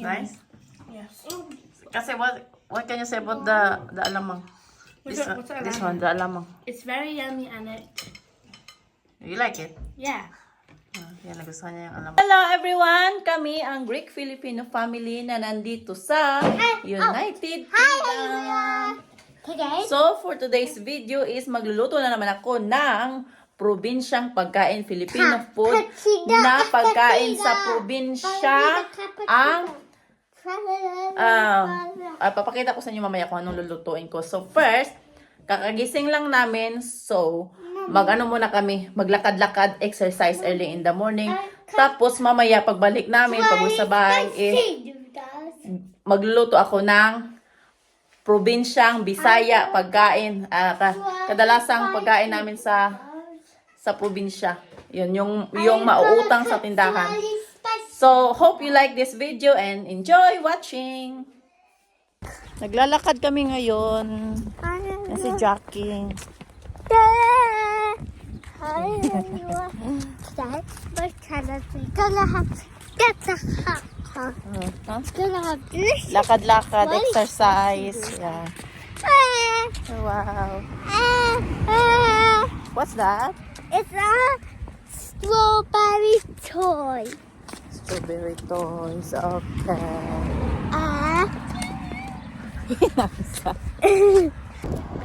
Nice. Yes. Kasi what can you say about the alamang? This one, the alamang. It's very yummy and You like it? yeah. Yan, nagustuhan niya yung alamang. Hello everyone! Kami ang Greek Filipino family na nandito sa United Kingdom. Today, So for today's video is magluluto na naman ako ng probinsyang pagkain Filipino food na pagkain sa probinsya ang papakita ko sa inyo mamaya kung anong lulutuin ko. So first, kakagising lang namin. So mag-ano muna kami, maglakad-lakad, exercise early in the morning. Tapos mamaya pagbalik namin, pag sa bahay, magluluto ako ng probinsyang Bisaya pagkain. Kadalasang pagkain namin sa probinsya. Yun, yung mauutang sa tindahan. So, hope you like this video and enjoy watching. Naglalakad kami ngayon. Yan si Jackie. Lakad-lakad, exercise. Yeah. Wow. What's that? it's a strawberry toy. Strawberry toys. Okay.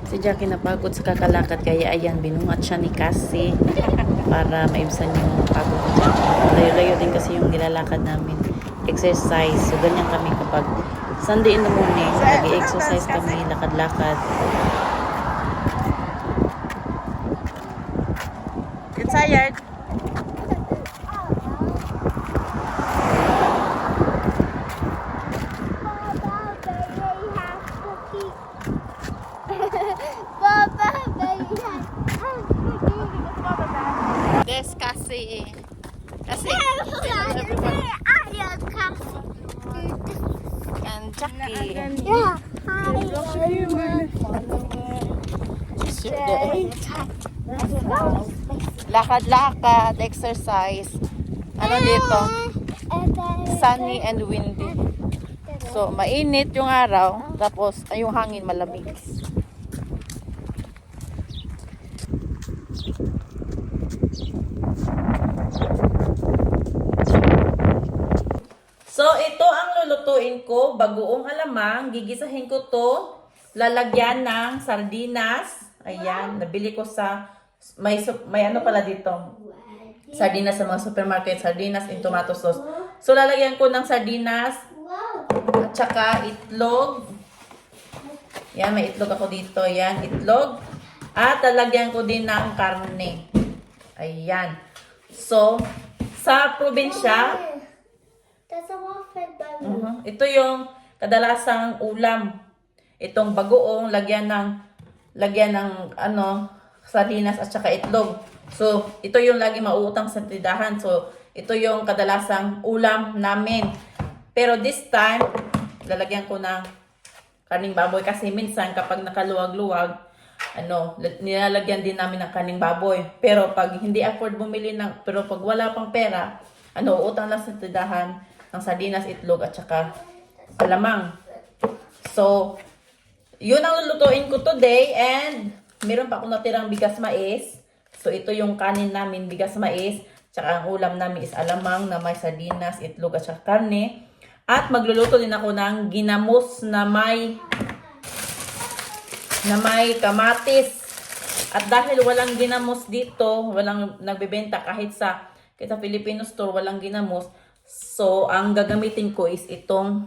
Si Jackie napagod sa kakalakad kaya ayan, binungat siya ni Cassie para maibsan yung pagod niya. Layo-layo din kasi yung nilalakad namin. Exercise. So ganyan kami kapag Sunday in the morning, nag-exercise kami, lakad-lakad. You're tired? There's Cassie. Cassie. And Jackie. Yeah. Lakad-lakad, exercise. Ano dito? Sunny and windy. So, mainit yung araw, tapos yung hangin malamig. So, ito ang lulutuin ko, bagoong alamang. Gigisahin ko to, lalagyan ng sardinas. Ayan, nabili ko sa, may ano pala dito. Sardinas sa mga supermarket, sardinas in tomato sauce. So, lalagyan ko ng sardinas, at saka itlog. Yan, may itlog ako dito. Yan, itlog. At lalagyan ko din ng karne. Ayan. So, sa probinsya, There's a waffle bun. ito yung kadalasang ulam. Itong bagoong lagyan ng ano, sardinas at saka itlog. So, ito yung lagi mauutang sa tindahan. So, ito yung kadalasang ulam namin. Pero this time, lalagyan ko ng kaning baboy kasi minsan kapag nakaluwag-luwag, nilalagyan din namin ng kaning baboy. Pero pag hindi afford bumili pero pag wala pang pera, utang lang sa tindahan ng sardinas, itlog at saka alamang. So, yun ang lulutuin ko today and meron pa akong natirang bigas mais. So, ito yung kanin namin, bigas mais. Tsaka ang ulam namin is alamang na may sardinas, itlog at saka karne. At magluluto din ako ng ginamos na may kamatis. At dahil walang ginamos dito, walang nagbebenta kahit sa Filipino store, walang ginamos. So, ang gagamitin ko is itong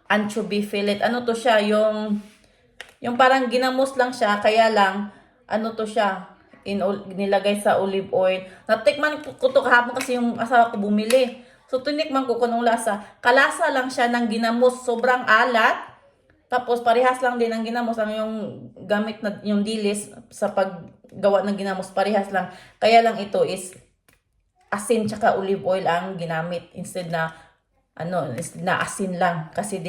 anchovy fillet. Ano to siya? Yung parang ginamos lang siya, kaya lang, to siya? Nilagay sa olive oil. Natikman ko to kahapon kasi yung asawa ko bumili. So, tinikman ko kung lasa. Kalasa lang siya ng ginamos. Sobrang alat. Tapos, parehas lang din ng ginamos. Ang yung gamit na yung dilis sa paggawa ng ginamos, parehas lang. Kaya lang ito is asin tsaka olive oil ang ginamit. Instead na asin lang. Kasi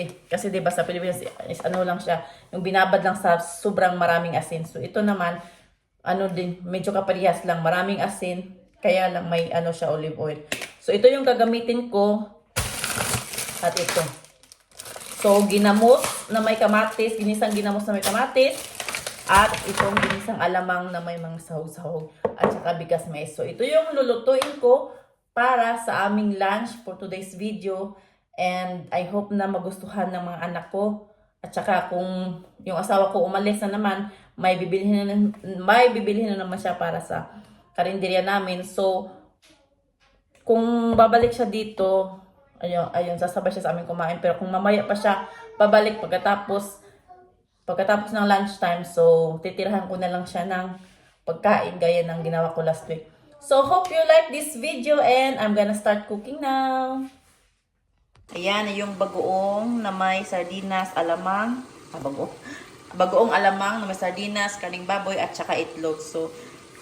diba sa Pilipinas is lang siya. Yung binabad lang sa sobrang maraming asin. So, ito naman, medyo kaparehas lang. Maraming asin. Kaya lang may siya olive oil. So, ito yung gagamitin ko. At ito. So, ginamos na may kamatis, ginisang ginamos na may kamatis, at itong ginisang alamang na may mga sahog-sahog, at saka bigas mais. So, ito yung lulutuin ko para sa aming lunch for today's video. And I hope na magustuhan ng mga anak ko. At saka kung yung asawa ko umalis na naman, may bibilhin na naman siya para sa karinderya namin. So, kung babalik siya dito, ayun, sasabay siya sa amin kumain. Pero kung mamaya pa siya babalik pagkatapos ng lunchtime, so titirahan ko na lang siya ng pagkain gaya ng ginawa ko last week. So hope you like this video and I'm gonna start cooking now. Ayan, yung bagoong na may sardinas, alamang, bagoong alamang na may sardinas, kaning baboy at saka itlog. So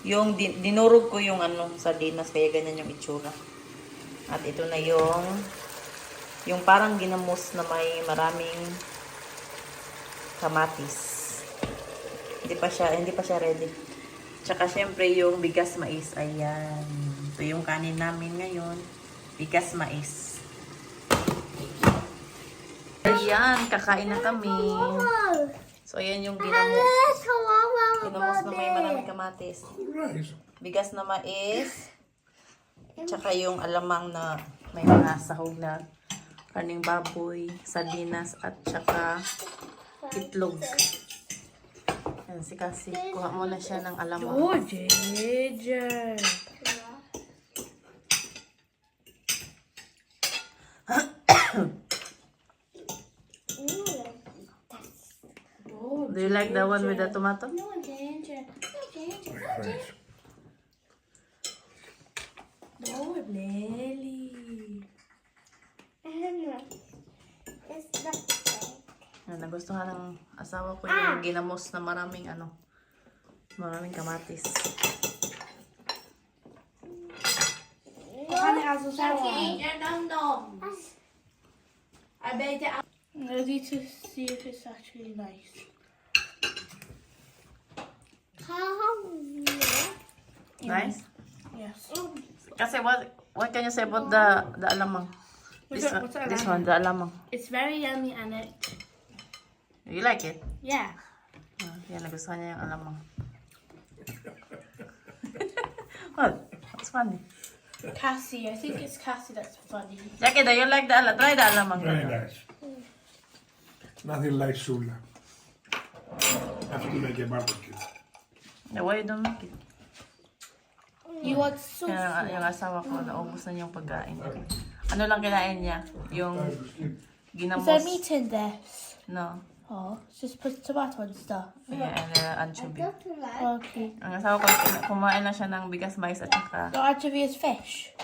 yung dinurog ko yung sardinas, kaya ganyan yung itsura. At ito na yung parang ginamos na may maraming kamatis. Hindi pa siya ready. Tsaka syempre yung bigas mais. Ayan. Ito yung kanin namin ngayon. Bigas mais. Ayan, kakain na kami. So ayan yung ginamos. Ginamos na may maraming kamatis. Bigas na mais. Tsaka yung alamang na may mga sahog na kaning baboy, sardinas, at saka itlog. Ayan, si Cassie. Kuha muna siya ng alamang. Oh, Ginger. Do you like the one with the tomato? No, Ginger. No, Ginger. No, Nelly. It's not Ayan, nagustuhan ng asawa ko yung ginamos na maraming kamatis. Honey has a shower. I made it out. Ready to see if it's actually nice. Nice? Yes. Kasi what can you say about the alamang? What's that This alamang? one, the alamang. It's very yummy and it. You like it? Yeah. Yan, nagustuhan niya yung alamang. What? What's funny? Cassie, I think it's Cassie that's funny. Jackie, do you like the alamang? Try the alamang. Very nice. Nothing like Sula. Have to make a barbecue. Yeah, why you don't make it? You want soup? Yung asawa ko, naubos na niya yung pagkain. Ano lang kinain niya? Yung ginamos. Is there meat in this? No. Oh, just put tomato and stuff. Yeah, and anchovy. Okay. Ang asawa ko, kumain na siya ng bigas mais at saka, The anchovy is fish.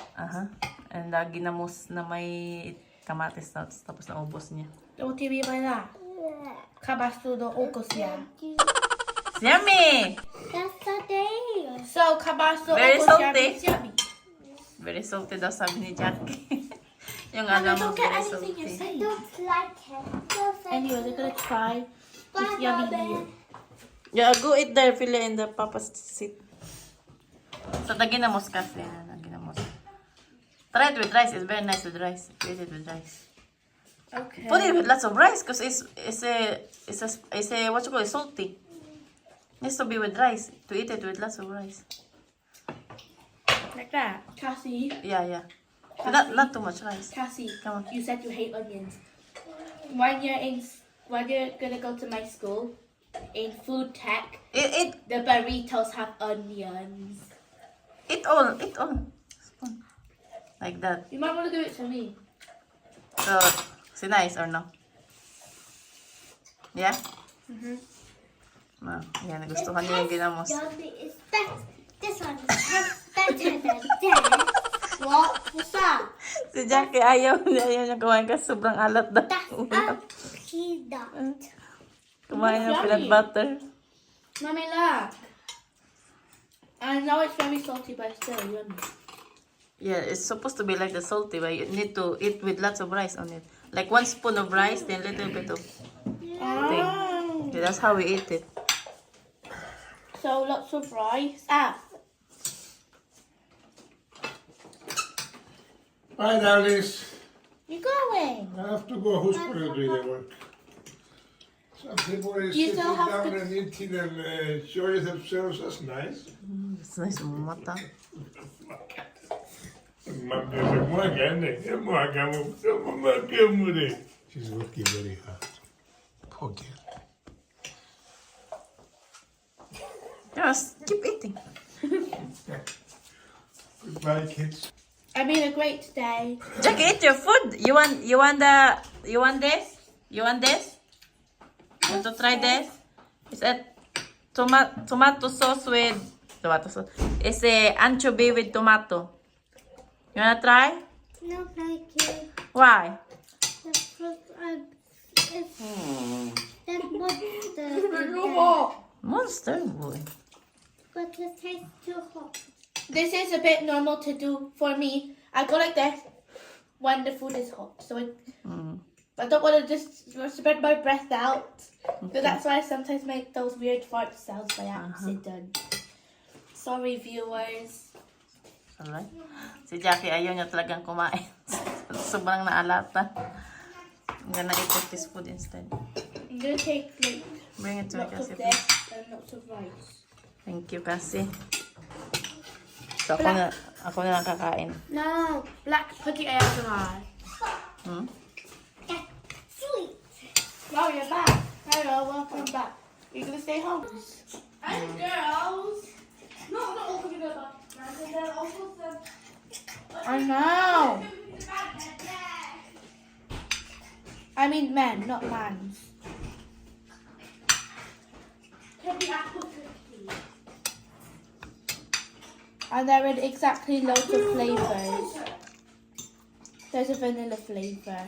and ginamos na may kamatis tapos naubos niya. What do you mean by that? Kabasu no okosya. Yummy! That's the day. So kabasu Very okosya salty. means yummy. Very salty daw sabi ni Jackie. Yung Honey, alam mo, don't get very anything you salty. say. Don't like it. Anyway, they're gonna try this yummy meal. Yeah, go eat there, Phila, in the papa's seat. So, the ginamos kasi. Ginamos. Try it with rice. It's very nice with rice. Eat it with rice. Okay. Put it with lots of rice because it's a what you call it, salty. Needs to be with rice. To eat it with lots of rice. Like that. Cassie, Yeah. Not too much rice. Cassie, Come on. you said you hate onions. When you're gonna go to my school, in food tech, Eat the burritos have onions. all. Spoon. Like that. You might want to give it to me. So, is it nice or no? Yeah? Yeah, nagustuhan niya yung ginamos. Yummy is best. This one is better than that. What? What's that? Si Jackie, ayaw niya kumain kasi sobrang alat daw. That's a peanut. Kumain ng Yummy. peanut butter. Mommy, look. I know it's very salty, but it's still yummy. Yeah, it's supposed to be like the salty, but you need to eat with lots of rice on it. Like 1 spoon of rice, then little bit of thing. Oh. Yeah, that's how we eat it. So lots of rice. Bye, darlings. You go away. doing? I have to go. Who's going to do the work? Some people are You sitting still have down to- and eating and enjoying themselves. That's nice. It's nice mo mata. She's working very hard. Poor girl. Just keep eating. Goodbye, kids. I made a great day. Jack, eat your food. You want this? You want this? Want to try this? It's a tomato sauce with tomato sauce. It's a anchovy with tomato. You wanna try? No, thank you. Why? The fruit, the monster. Monster boy. But it tastes too hot. This is a bit normal to do for me. I go like this when the food is hot. So I don't want to just spread my breath out. So that's why I sometimes make those weird fart sounds by accident. Sorry, viewers. Alright. Si Jackie ayaw niya talagang kumain. Sobrang naalata. I'm gonna eat this food instead. I'm gonna take like Bring it to me, lots Cassie, of please. this and lots of rice. Thank you, Cassie. So, ako na lang kakain. No, black putty ASMR. Hmm? Sweet. Wow, you're back. Hello, welcome back. You gonna stay home? And girls. No, not all gonna go back. I know. I mean men, not mans. And they're in exactly loads of flavours. There's a vanilla flavour.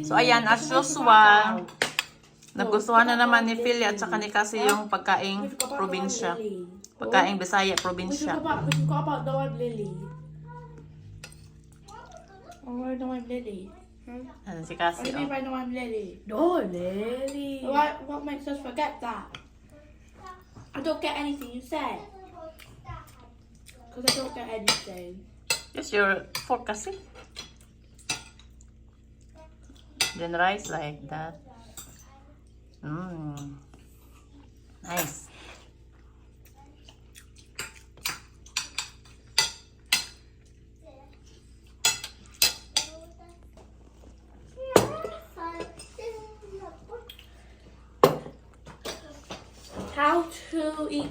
So, ayan, as usual, nagustuhan na naman ni Philly at saka ni Cassie yung pagkaing probinsya. Pagkaing Bisaya, probinsya. We forgot about No I'm Lily. Oh, No I'm Lily. Ano si What do Cassie, you mean oh. by No I'm Lily? No, Lily. What makes us forget that? I don't get anything you said. Because I don't get anything. Just your fork, Cassie. Then rice like that. Nice. How to eat?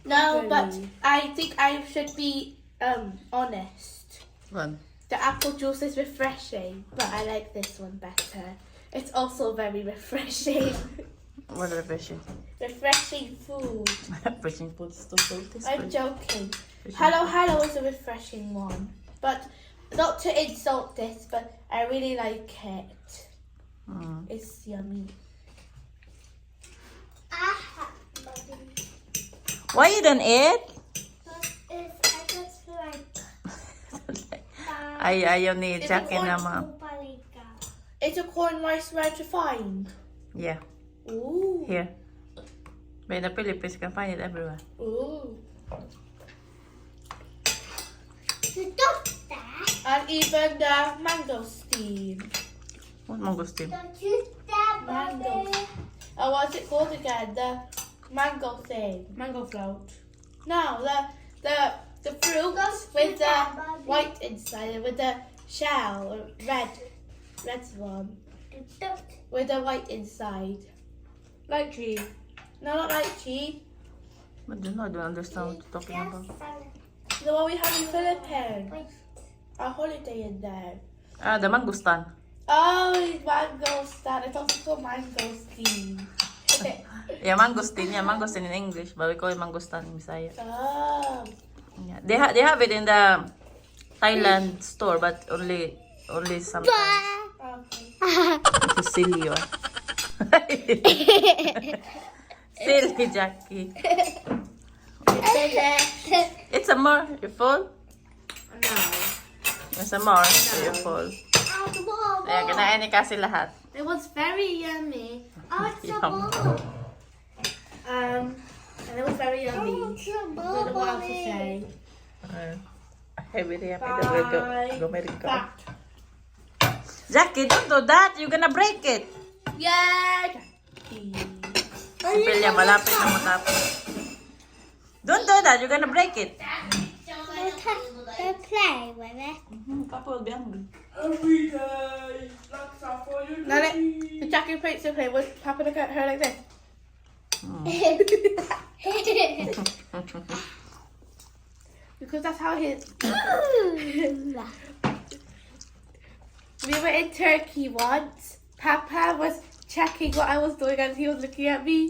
No, but I think I should be honest. Good. The apple juice is refreshing, but I like this one better. It's also very refreshing. What refreshing. Refreshing food. Refreshing food is so salty. I'm joking. Hello, hello is a refreshing one. But not to insult this, but I really like it. It's yummy. Why you don't eat? I just like Ayaw ni It's Jackie a na ma. palika. Is a corn rice rare to find? Yeah, Ooh. here. But in the Philippines, you can find it everywhere. Ooh. Stop that. And even the mangosteen. What mangosteen? Don't you stab Mango. Bobby. Oh, what's it called again? The mango thing. Mango float. No, the fruit with the white inside and with the shell, or red one. Don't. With the white inside. Lychee. No, not lychee. I don't understand what you're talking about. The one we have in Philippines. Our holiday in there. Ah, the mangostan. Oh, it's mangosteen. It's also called mangosteen. Yeah, mangosteen. Yeah, mangosteen in English, but we call it mangostan in Bisaya. Oh. Yeah. They have it in the Thailand store, but only sometimes. Okay. It's silly, you are. Silly, Jackie. It's a more. You're full? No. It's a more. You're full. Ayan, kinain ni Cassie lahat. It was very yummy. Oh, it's a Yum. ball. And it was very yummy. don't know what else to say. Heavy Bye. go America. That. Jackie, don't do that. You're gonna break it. Yeah. Si Pilya, malapit na matapos. Don't do that. You're gonna break it. Don't play with it. Papa will be hungry. Nana, the Jackie plates to play with Papa look at her like this. Because that's how his. We were in Turkey once. Papa was checking what I was doing and he was looking at me.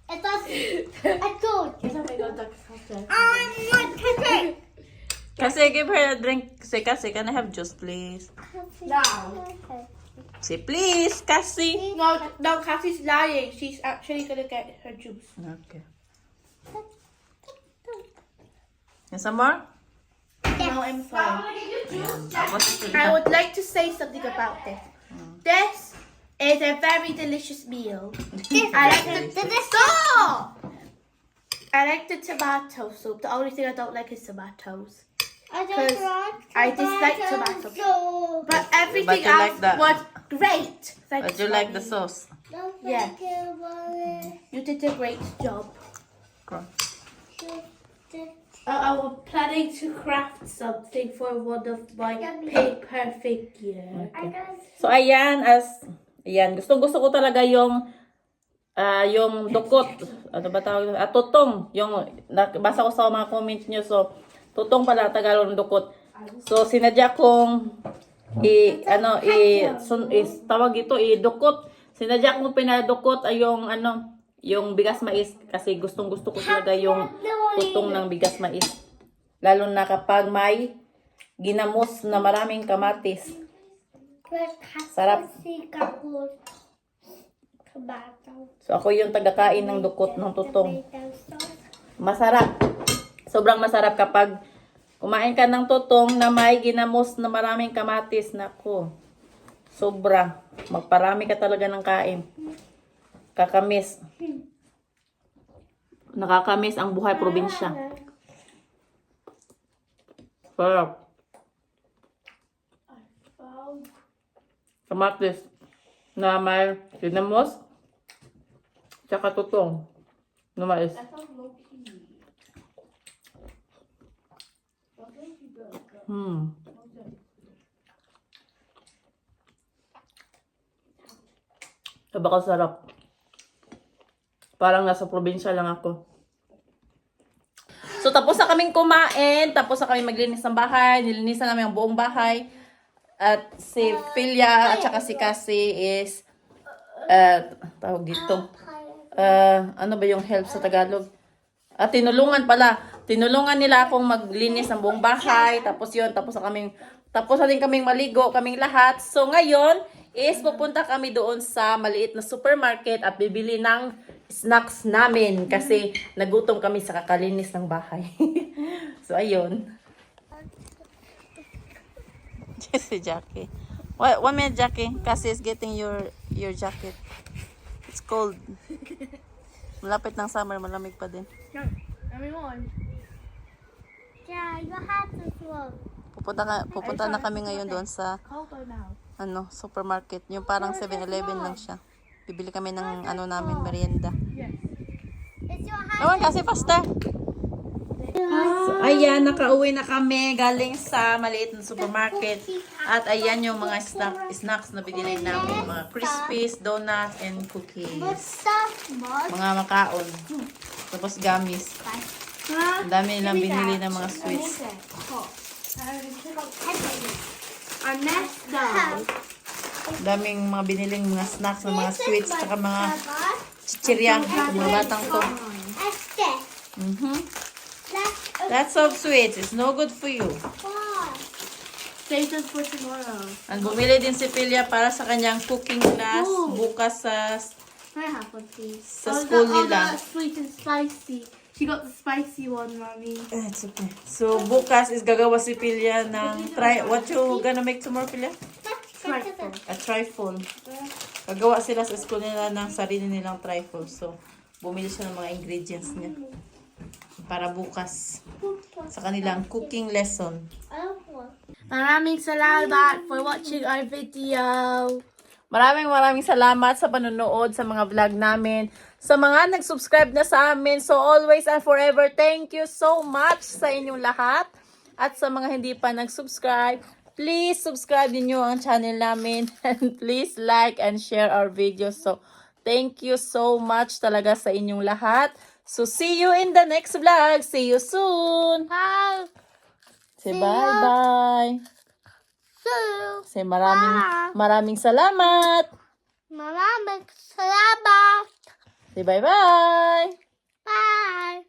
It does. I told you. Oh my god, that's faster. I'm not touching. Kasi, give her a drink. Say, Kasi, can I have juice, please? Now. Say, please, Kasi. No, Cassie's lying. She's actually gonna get her juice. Okay. And some more? No, I'm fine. Tapos, I would like to say something about this. This is a very delicious meal. I like the stop! I like the tomato soup. The only thing I don't like is tomatoes. I Because don't like I dislike tomato. soup. But everything you else like that. was great. Thanks, but you like the Mommy. sauce? Don't Yeah. forget about it. You did a great job. Okay. I was planning to craft something for one of my paper figure. I don't. So ayan, gusto ko talaga yung dukot. Ano ba tawag? Tutong. Yung nabasa ko sa mga comment niyo. So tutong pala Tagalog ng dukot. So sinadya kong tawag ito dukot. Sinadya kong pinadukot ay yung bigas mais kasi gustong-gusto ko talaga yung tutong ng bigas mais. Lalo na kapag may ginamos na maraming kamatis. Sarap. So ako yung tagakain ng dukot ng tutong. Masarap. Sobrang masarap kapag kumain ka ng tutong na may ginamos na maraming kamatis. Naku. Sobra. Magparami ka talaga ng kain. Kakamis. Nakakamis ang buhay probinsya. Sarap. Kamatis na may ginamos tsaka tutong na mais. Baka sarap. Parang nasa probinsya lang ako. So, tapos na kaming kumain. Tapos na kaming maglinis ng bahay. Nilinisan namin ang buong bahay. At si Pilya at saka si Cassie is tawag dito. Ano ba yung help sa Tagalog? Tinulungan pala. Tinulungan nila akong maglinis ng buong bahay. Tapos yun. Tapos na din kaming maligo. Kaming lahat. So, ngayon is pupunta kami doon sa maliit na supermarket at bibili ng snacks namin kasi nagutom kami sa kakalinis ng bahay. So, ayun. Si Jackie. One minute, Jackie. Cassie is getting your jacket. It's cold. Malapit ng summer, malamig pa din. Everyone. Yeah, your hat is wrong. Pupunta na kami ngayon doon sa Cold now. supermarket. Yung parang 7-Eleven lang siya. Bibili kami ng namin, merienda. Is your hat? Ewan kasi faster. So, ayan, nakauwi na kami galing sa maliit na supermarket. At ayan yung mga snacks na binili namin. Mga crispies, donuts, and cookies. Mga makaon. Tapos gamis. Ang dami nilang binili ng mga sweets. Our next dog. Ang daming mga biniling mga snacks ng mga sweets. Tsaka mga chichirya. Mga batang to. That's so sweet. It's no good for you. Save them for tomorrow. And bumili din si Pilya para sa kanyang cooking class bukas Can I have one, please? sa school nila. The sweet and spicy. She got the spicy one, Mommy. It's okay. So bukas is gagawa si Pilya ng what you gonna make tomorrow, Pilya? Trifle. A trifle. Gagawa sila sa school nila ng sarili nilang trifle. So, bumili siya ng mga ingredients niya. Para bukas. Sa kanilang cooking lesson. Maraming salamat for watching our video. Maraming salamat sa panonood sa mga vlog namin. Sa mga nag-subscribe na sa amin. So, always and forever, thank you so much sa inyong lahat. At sa mga hindi pa nag-subscribe, please subscribe niyo ang channel namin. And please like and share our videos. So, thank you so much talaga sa inyong lahat. So, see you in the next vlog. See you soon. Bye. Say bye-bye. Say maraming salamat. Maraming salamat. Say bye-bye. Bye.